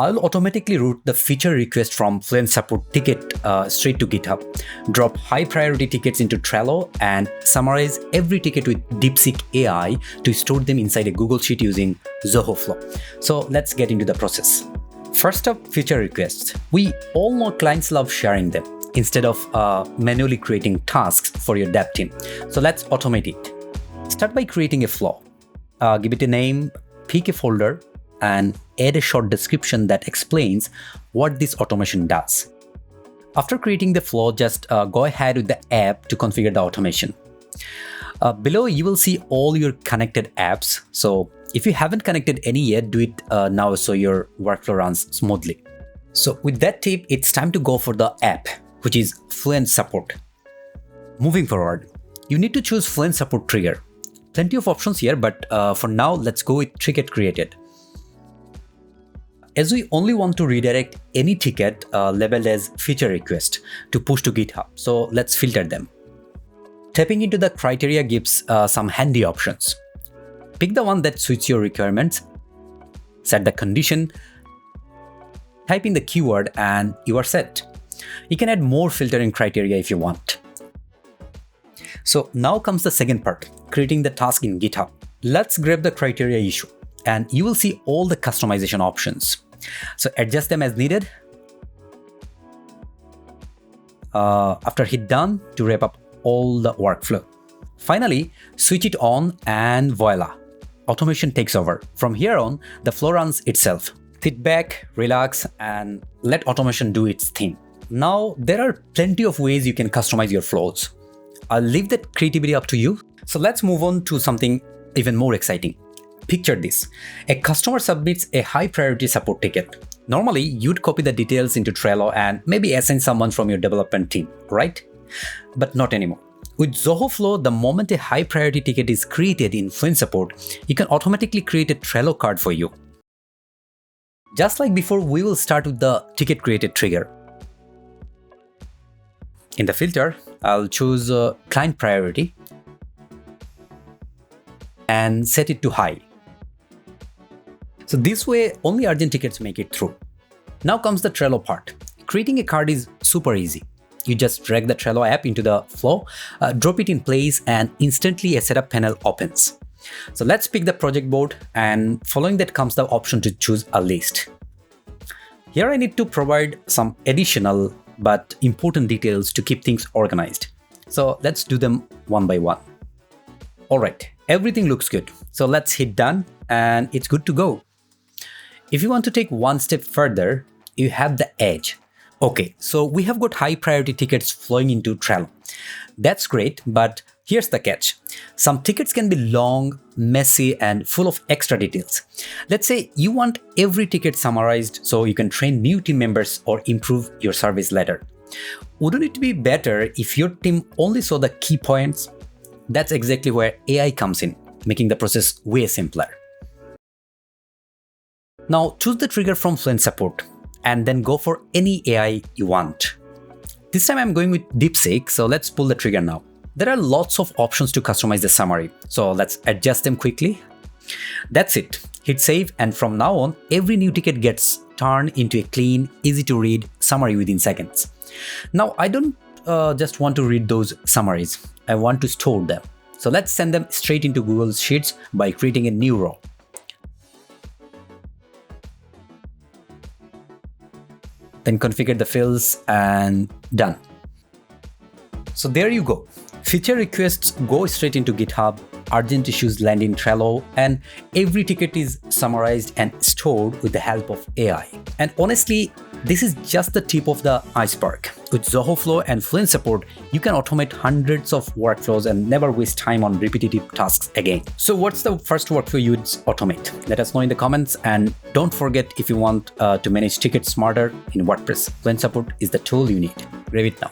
I'll automatically route the feature request from Fluent support ticket straight to GitHub, drop high priority tickets into Trello, and summarize every ticket with Deepseek AI to store them inside a Google Sheet using Zoho Flow. So let's get into the process. First up, feature requests. We all know clients love sharing them instead of manually creating tasks for your dev team. So let's automate it. Start by creating a flow. Give it a name, pick a folder, and add a short description that explains what this automation does. After creating the flow, just go ahead with the app to configure the automation. Below, you will see all your connected apps. So if you haven't connected any yet, do it now so your workflow runs smoothly. So with that tip, it's time to go for the app, which is Fluent Support. Moving forward, you need to choose Fluent Support trigger. Plenty of options here, but for now, let's go with ticket created. As we only want to redirect any ticket labeled as feature request to push to GitHub, so let's filter them. Tapping into the criteria gives some handy options. Pick the one that suits your requirements, set the condition, type in the keyword, and you are set. You can add more filtering criteria if you want. So now comes the second part, creating the task in GitHub. Let's grab the criteria issue, and you will see all the customization options. So adjust them as needed. After hit done to wrap up all the workflow. Finally, switch it on and voila, automation takes over. From here on, the flow runs itself. Sit back, relax, and let automation do its thing. Now, there are plenty of ways you can customize your flows. I'll leave that creativity up to you. So let's move on to something even more exciting. Picture this. A customer submits a high priority support ticket. Normally, you'd copy the details into Trello and maybe assign someone from your development team, right? But not anymore. With Zoho Flow, the moment a high priority ticket is created in Fluent Support, you can automatically create a Trello card for you. Just like before, we will start with the ticket created trigger. In the filter, I'll choose client priority and set it to high. So this way, only urgent tickets make it through. Now comes the Trello part. Creating a card is super easy. You just drag the Trello app into the flow, drop it in place, and instantly a setup panel opens. So let's pick the project board, and following that comes the option to choose a list. Here I need to provide some additional but important details to keep things organized. So let's do them one by one. All right, everything looks good. So let's hit done, and it's good to go. If you want to take one step further, you have the edge. Okay, so we have got high priority tickets flowing into Trello. That's great, but here's the catch. Some tickets can be long, messy, and full of extra details. Let's say you want every ticket summarized so you can train new team members or improve your service later. Wouldn't it be better if your team only saw the key points? That's exactly where AI comes in, making the process way simpler. Now choose the trigger from Fluent Support and then go for any AI you want. This time I'm going with Deepseek, so let's pull the trigger now. There are lots of options to customize the summary, so let's adjust them quickly. That's it. Hit save, and from now on, every new ticket gets turned into a clean, easy to read summary within seconds. Now I don't just want to read those summaries, I want to store them. So let's send them straight into Google Sheets by creating a new row. Then configure the fields and done. So there you go. Feature requests go straight into GitHub, urgent issues land in Trello, and every ticket is summarized and stored with the help of AI. And honestly, this is just the tip of the iceberg. With Zoho Flow and Fluent Support, you can automate hundreds of workflows and never waste time on repetitive tasks again. So what's the first workflow you'd automate? Let us know in the comments, and don't forget, if you want to manage tickets smarter in WordPress, Fluent Support is the tool you need. Grab it now.